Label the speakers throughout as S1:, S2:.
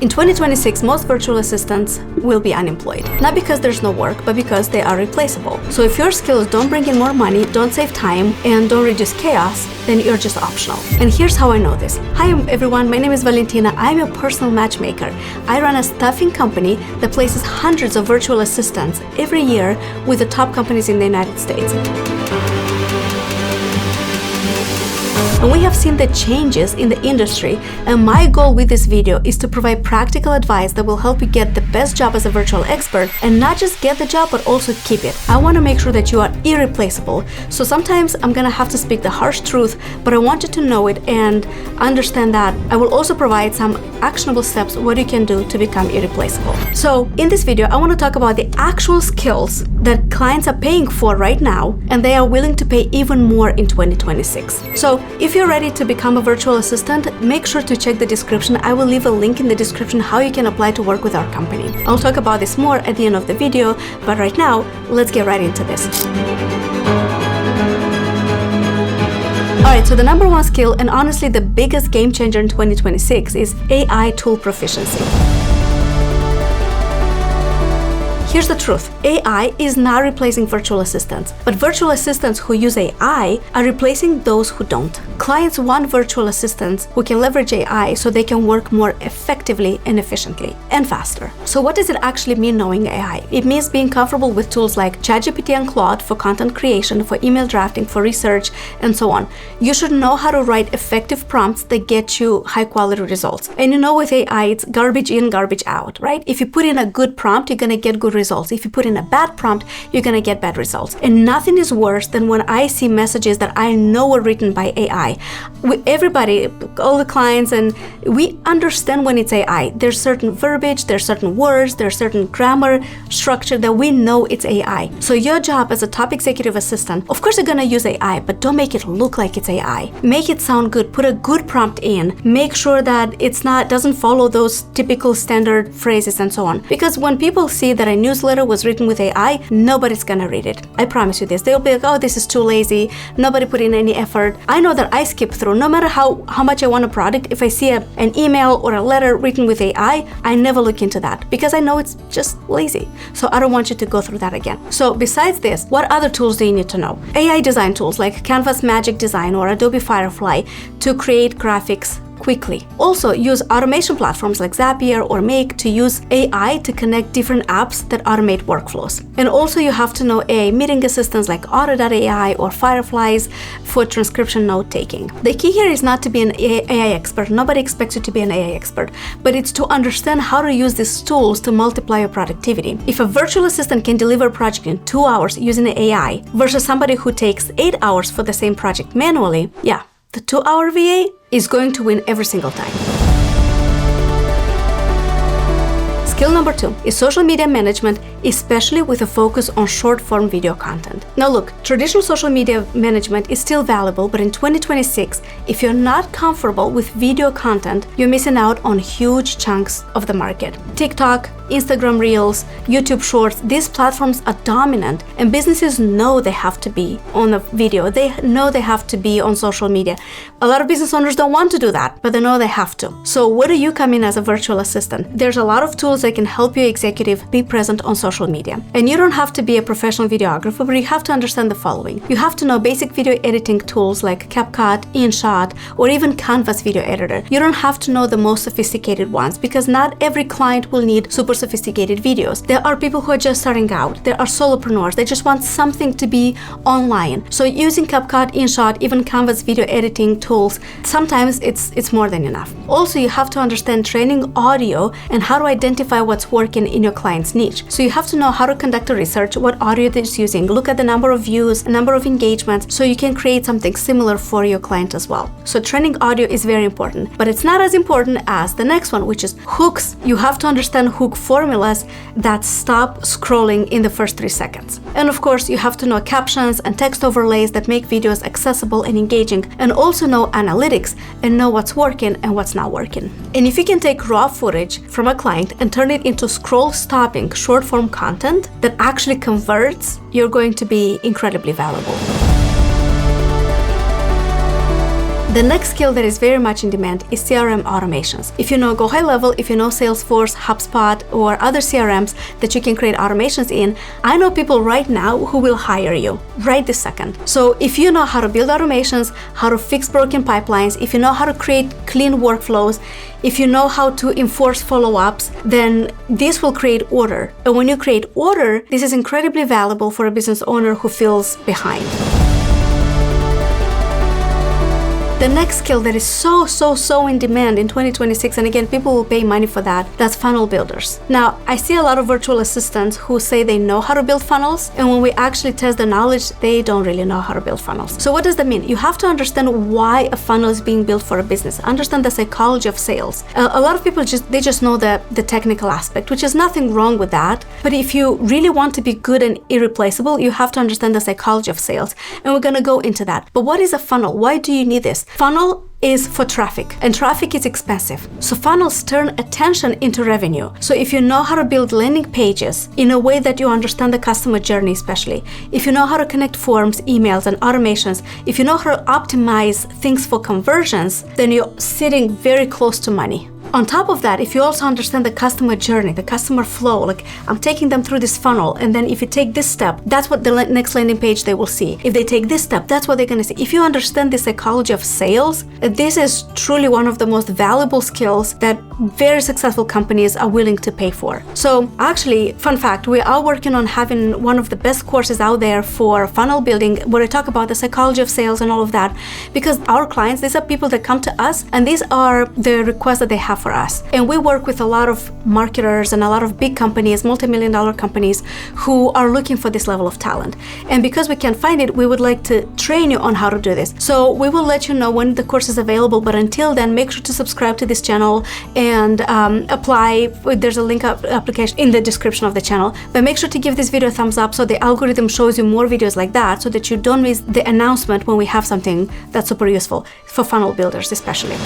S1: In 2026, most virtual assistants will be unemployed. Not because there's no work, but because they are replaceable. So if your skills don't bring in more money, don't save time, and don't reduce chaos, then you're just optional. And here's how I know this. Hi everyone, my name is Valentina. I'm your personal matchmaker. I run a staffing company that places hundreds of virtual assistants every year with the top companies in the United States. And we have seen the changes in the industry, and my goal with this video is to provide practical advice that will help you get the best job as a virtual expert, and not just get the job but also keep it. I want to make sure that you are irreplaceable. So sometimes I'm gonna have to speak the harsh truth, but I want you to know it and understand that. I will also provide some actionable steps what you can do to become irreplaceable. So in this video, I want to talk about the actual skills that clients are paying for right now, and they are willing to pay even more in 2026. So if you're ready to become a virtual assistant, make sure to check the description. I will leave a link in the description how you can apply to work with our company. I'll talk about this more at the end of the video, but right now, let's get right into this. Alright, so the number one skill, and honestly the biggest game changer in 2026, is AI tool proficiency. Here's the truth. AI is not replacing virtual assistants, but virtual assistants who use AI are replacing those who don't. Clients want virtual assistants who can leverage AI so they can work more effectively and efficiently and faster. So what does it actually mean knowing AI? It means being comfortable with tools like ChatGPT and Claude for content creation, for email drafting, for research, and so on. You should know how to write effective prompts that get you high quality results. And you know with AI, it's garbage in, garbage out, right? If you put in a good prompt, you're gonna get good results. If you put in a bad prompt, you're gonna get bad results. And nothing is worse than when I see messages that I know were written by AI. Everybody, all the clients, and we understand when it's AI. There's certain verbiage, there's certain words, there's certain grammar structure that we know it's AI. So your job as a top executive assistant, of course you're gonna use AI, but don't make it look like it's AI. Make it sound good, put a good prompt in, make sure that doesn't follow those typical standard phrases and so on. Because when people see that a newsletter was written with AI, nobody's gonna read it. I promise you this. They'll be like, oh, this is too lazy. Nobody put in any effort. I know that I skip through. No matter how much I want a product, if I see an email or a letter written with AI, I never look into that because I know it's just lazy. So I don't want you to go through that again. So besides this, what other tools do you need to know? AI design tools like Canva's Magic Design or Adobe Firefly to create graphics quickly. Also, use automation platforms like Zapier or Make to use AI to connect different apps that automate workflows. And also you have to know AI meeting assistants like Auto.ai or Fireflies for transcription note taking. The key here is not to be an AI expert. Nobody expects you to be an AI expert, but it's to understand how to use these tools to multiply your productivity. If a virtual assistant can deliver a project in 2 hours using AI versus somebody who takes 8 hours for the same project manually, yeah, the 2-hour VA is going to win every single time. Skill number 2 is social media management, especially with a focus on short-form video content. Now look, traditional social media management is still valuable, but in 2026, if you're not comfortable with video content, you're missing out on huge chunks of the market. TikTok, Instagram Reels, YouTube Shorts, these platforms are dominant, and businesses know they have to be on a video. They know they have to be on social media. A lot of business owners don't want to do that, but they know they have to. So where do you come in as a virtual assistant? There's a lot of tools that can help your executive be present on social media. And you don't have to be a professional videographer, but you have to understand the following. You have to know basic video editing tools like CapCut, InShot, or even Canva's video editor. You don't have to know the most sophisticated ones because not every client will need super sophisticated videos. There are people who are just starting out. There are solopreneurs. They just want something to be online. So using CapCut, InShot, even Canva's video editing tools, sometimes it's more than enough. Also, you have to understand training audio and how to identify what's working in your client's niche. So you have to know how to conduct a research, what audio it's using, look at the number of views, number of engagements, so you can create something similar for your client as well. So training audio is very important, but it's not as important as the next one, which is hooks. You have to understand hook formulas that stop scrolling in the first 3 seconds. And of course, you have to know captions and text overlays that make videos accessible and engaging, and also know analytics and know what's working and what's not working. And if you can take raw footage from a client and turn it into scroll-stopping short-form content that actually converts, you're going to be incredibly valuable. The next skill that is very much in demand is CRM automations. If you know Go High Level, if you know Salesforce, HubSpot, or other CRMs that you can create automations in, I know people right now who will hire you right this second. So if you know how to build automations, how to fix broken pipelines, if you know how to create clean workflows, if you know how to enforce follow-ups, then this will create order. And when you create order, this is incredibly valuable for a business owner who feels behind. The next skill that is so in demand in 2026, and again, people will pay money for that, that's funnel builders. Now, I see a lot of virtual assistants who say they know how to build funnels, and when we actually test the knowledge, they don't really know how to build funnels. So what does that mean? You have to understand why a funnel is being built for a business. Understand the psychology of sales. A lot of people just know the technical aspect, which is nothing wrong with that. But if you really want to be good and irreplaceable, you have to understand the psychology of sales. And we're gonna go into that. But what is a funnel? Why do you need this? Funnel is for traffic, and traffic is expensive. So funnels turn attention into revenue. So if you know how to build landing pages in a way that you understand the customer journey, especially, if you know how to connect forms, emails, and automations, if you know how to optimize things for conversions, then you're sitting very close to money. On top of that, if you also understand the customer journey, the customer flow, like I'm taking them through this funnel, and then if you take this step, that's what the next landing page they will see. If they take this step, that's what they're going to see. If you understand the psychology of sales, this is truly one of the most valuable skills that very successful companies are willing to pay for. So actually, fun fact, we are working on having one of the best courses out there for funnel building, where I talk about the psychology of sales and all of that, because our clients, these are people that come to us, and these are the requests that they have for us. And we work with a lot of marketers and a lot of big companies, multi-million-dollar companies, who are looking for this level of talent. And because we can't find it, we would like to train you on how to do this. So we will let you know when the course is available, but until then, make sure to subscribe to this channel and apply. There's a link application in the description of the channel. But make sure to give this video a thumbs up so the algorithm shows you more videos like that, so that you don't miss the announcement when we have something that's super useful for funnel builders especially.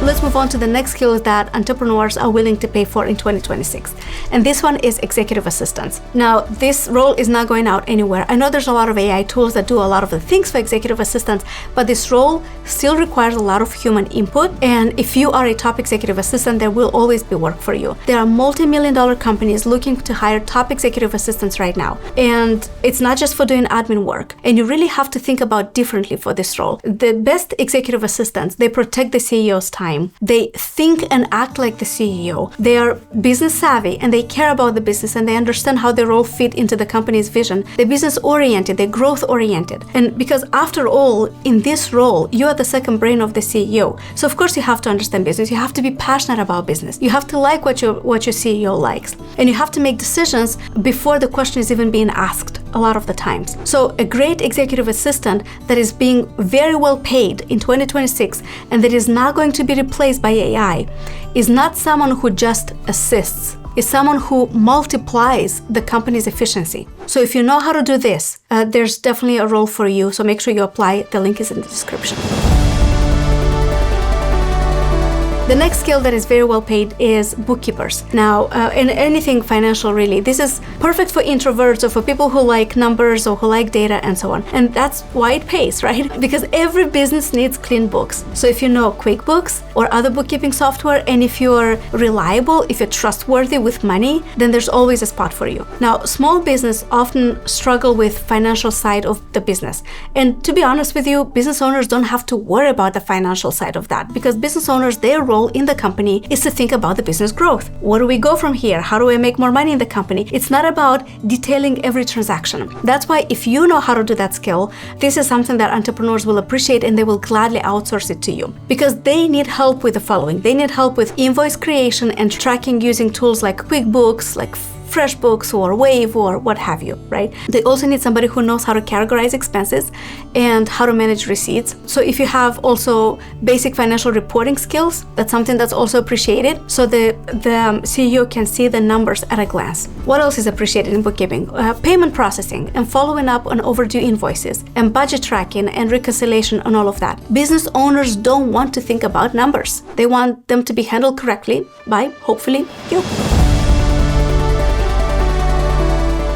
S1: Let's move on to the next skill that entrepreneurs are willing to pay for in 2026. And this one is executive assistants. Now, this role is not going out anywhere. I know there's a lot of AI tools that do a lot of the things for executive assistants, but this role still requires a lot of human input. And if you are a top executive assistant, there will always be work for you. There are multi-million-dollar companies looking to hire top executive assistants right now. And it's not just for doing admin work. And you really have to think about differently for this role. The best executive assistants, they protect the CEO's time. They think and act like the CEO. They are business savvy, and they care about the business, and they understand how their role fit into the company's vision. They're business oriented, they're growth oriented. And because after all, in this role, you are the second brain of the CEO. So of course you have to understand business. You have to be passionate about business. You have to like what your CEO likes. And you have to make decisions before the question is even being asked a lot of the times. So a great executive assistant that is being very well paid in 2026 and that is not going to be replaced by AI is not someone who just assists. It's someone who multiplies the company's efficiency. So if you know how to do this, there's definitely a role for you. So make sure you apply. The link is in the description. The next skill that is very well paid is bookkeepers. Now, in anything financial really, this is perfect for introverts or for people who like numbers or who like data and so on. And that's why it pays, right? Because every business needs clean books. So if you know QuickBooks or other bookkeeping software, and if you're reliable, if you're trustworthy with money, then there's always a spot for you. Now, small business often struggle with financial side of the business. And to be honest with you, business owners don't have to worry about the financial side of that, because business owners, their role in the company is to think about the business growth. Where do we go from here? How do I make more money in the company? It's not about detailing every transaction. That's why if you know how to do that skill, this is something that entrepreneurs will appreciate, and they will gladly outsource it to you, because they need help with the following. They need help with invoice creation and tracking using tools like QuickBooks, like FreshBooks or Wave or what have you, right? They also need somebody who knows how to categorize expenses and how to manage receipts. So if you have also basic financial reporting skills, that's something that's also appreciated. So the CEO can see the numbers at a glance. What else is appreciated in bookkeeping? Payment processing and following up on overdue invoices, and budget tracking and reconciliation and all of that. Business owners don't want to think about numbers. They want them to be handled correctly by, hopefully, you.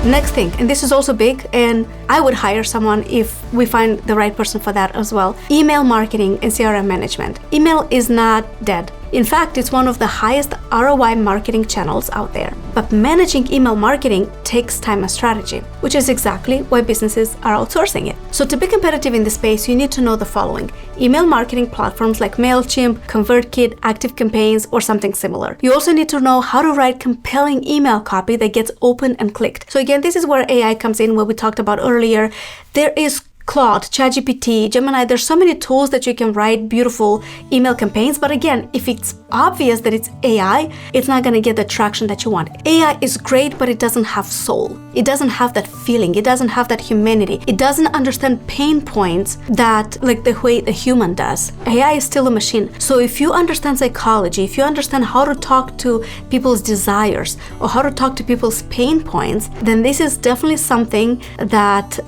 S1: Next thing, and this is also big, and I would hire someone if we find the right person for that as well. Email marketing and CRM management. Email is not dead. In fact, it's one of the highest ROI marketing channels out there. But managing email marketing takes time and strategy, which is exactly why businesses are outsourcing it. So to be competitive in this space, you need to know the following: email marketing platforms like MailChimp, ConvertKit, ActiveCampaigns, or something similar. You also need to know how to write compelling email copy that gets opened and clicked. So again, this is where AI comes in, what we talked about earlier. There is Claude, ChatGPT, Gemini, there's so many tools that you can write beautiful email campaigns. But again, if it's obvious that it's AI, it's not going to get the traction that you want. AI is great, but it doesn't have soul. It doesn't have that feeling. It doesn't have that humanity. It doesn't understand pain points that like the way a human does. AI is still a machine. So if you understand psychology, if you understand how to talk to people's desires or how to talk to people's pain points, then this is definitely something that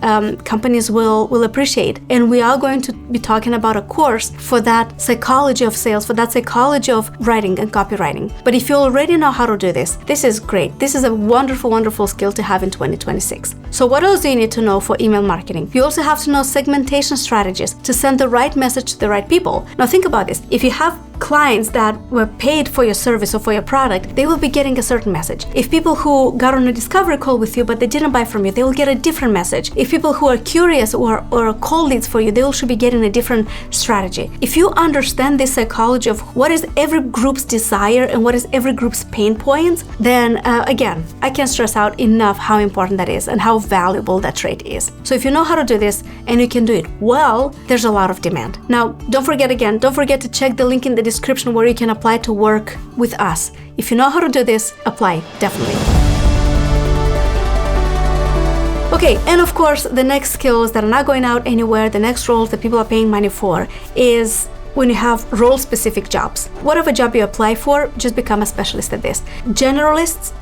S1: companies will appreciate. And we are going to be talking about a course for that psychology of sales, for that psychology of writing and copywriting. But if you already know how to do this, this is great. This is a wonderful, wonderful skill to have in 2026. So what else do you need to know for email marketing? You also have to know segmentation strategies to send the right message to the right people. Now think about this. If you have clients that were paid for your service or for your product, they will be getting a certain message. If people who got on a discovery call with you but they didn't buy from you, they will get a different message. If people who are curious or cold leads for you, they will should be getting a different strategy. If you understand this psychology of what is every group's desire and what is every group's pain points, then again, I can't stress out enough how important that is and how valuable that trait is. So if you know how to do this and you can do it well, there's a lot of demand. Now, don't forget to check the link in the description where you can apply to work with us. If you know how to do this, apply, definitely. Okay, and of course, the next skills that are not going out anywhere, the next roles that people are paying money for is when you have role-specific jobs. Whatever job you apply for, just become a specialist at this. Generalists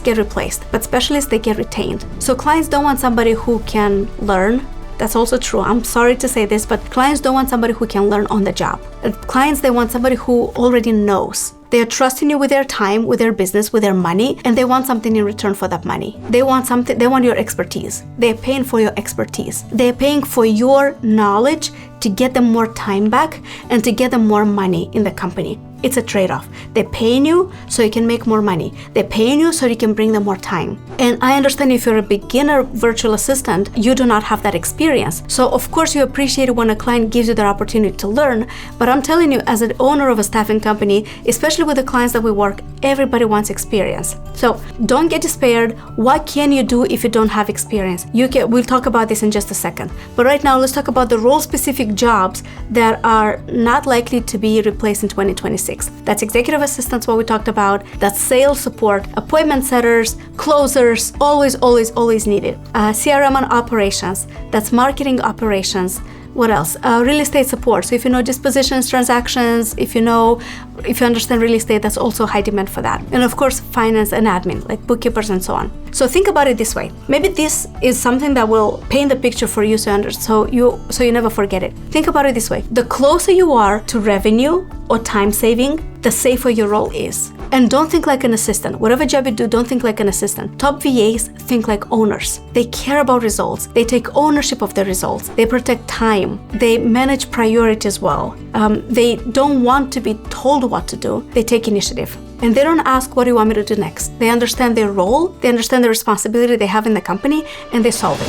S1: get replaced, but specialists, they get retained. So clients don't want somebody who can learn. That's also true. I'm sorry to say this, but clients don't want somebody who can learn on the job. Clients, they want somebody who already knows. They are trusting you with their time, with their business, with their money, and they want something in return for that money. They want your expertise. They're paying for your expertise. They're paying for your knowledge to get them more time back and to get them more money in the company. It's a trade-off. They're paying you so you can make more money. They're paying you so you can bring them more time. And I understand if you're a beginner virtual assistant, you do not have that experience. So of course you appreciate it when a client gives you that opportunity to learn. But I'm telling you, as an owner of a staffing company, especially with the clients that we work, everybody wants experience. So don't get despaired. What can you do if you don't have experience? We'll talk about this in just a second. But right now, let's talk about the role-specific jobs that are not likely to be replaced in 2026. That's executive assistants, what we talked about. That's sales support, appointment setters, closers, always needed. CRM and operations, that's marketing operations. What else? Real estate support. So if you know dispositions, transactions, if you understand real estate, that's also high demand for that. And of course, finance and admin, like bookkeepers and so on. So think about it this way. Maybe this is something that will paint the picture for you so you never forget it. Think about it this way. The closer you are to revenue or time saving, the safer your role is. And don't think like an assistant. Whatever job you do, don't think like an assistant. Top VAs think like owners. They care about results. They take ownership of the results. They protect time. They manage priorities well. They don't want to be told what to do. They take initiative. And they don't ask, what do you want me to do next? They understand their role, they understand the responsibility they have in the company, and they solve it.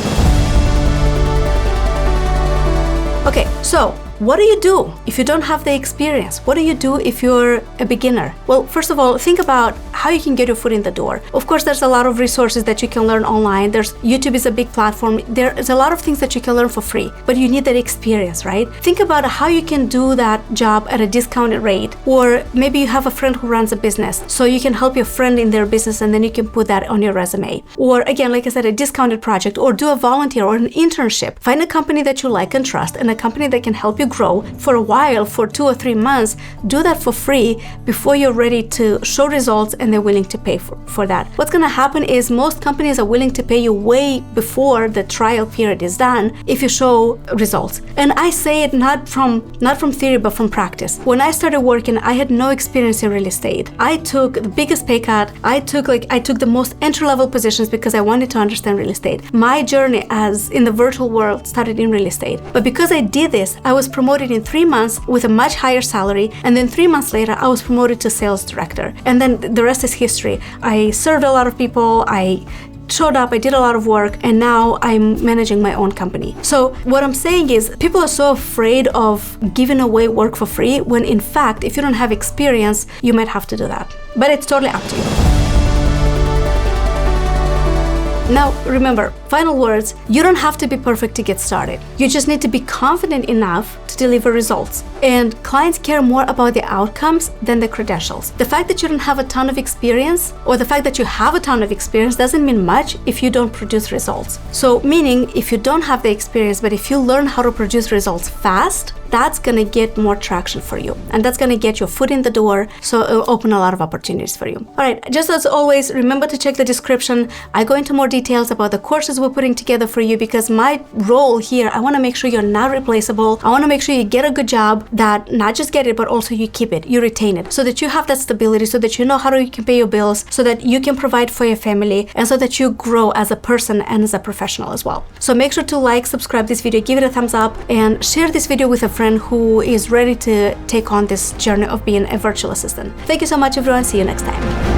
S1: Okay, so what do you do if you don't have the experience? What do you do if you're a beginner? Well, first of all, think about how you can get your foot in the door. Of course, there's a lot of resources that you can learn online. YouTube is a big platform. There's a lot of things that you can learn for free, but you need that experience, right? Think about how you can do that job at a discounted rate, or maybe you have a friend who runs a business, so you can help your friend in their business and then you can put that on your resume. Or again, like I said, a discounted project, or do a volunteer or an internship. Find a company that you like and trust and a company that can help you grow for a while, for 2 or 3 months. Do that for free before you're ready to show results and they're willing to pay for that. What's going to happen is most companies are willing to pay you way before the trial period is done if you show results. And I say it not from theory, but from practice. When I started working, I had no experience in real estate. I took the biggest pay cut. I took the most entry-level positions because I wanted to understand real estate. My journey as in the virtual world started in real estate. But because I did this, I was promoted in 3 months with a much higher salary. And then 3 months later, I was promoted to sales director. And then the rest is history. I served a lot of people. I showed up, I did a lot of work, and now I'm managing my own company. So what I'm saying is people are so afraid of giving away work for free when in fact, if you don't have experience, you might have to do that. But it's totally up to you. Now, remember, final words, you don't have to be perfect to get started. You just need to be confident enough to deliver results. And clients care more about the outcomes than the credentials. The fact that you don't have a ton of experience or the fact that you have a ton of experience doesn't mean much if you don't produce results. So meaning if you don't have the experience, but if you learn how to produce results fast, that's going to get more traction for you. And that's going to get your foot in the door. So it'll open a lot of opportunities for you. All right, just as always, remember to check the description. I go into more details about the courses we're putting together for you because my role here, I want to make sure you're not replaceable. I want to make sure you get a good job, that not just get it, but also you keep it, you retain it, so that you have that stability, so that you know how you can pay your bills, so that you can provide for your family, and so that you grow as a person and as a professional as well. So make sure to like, subscribe this video, give it a thumbs up, and share this video with a friend who is ready to take on this journey of being a virtual assistant. Thank you so much, everyone. See you next time.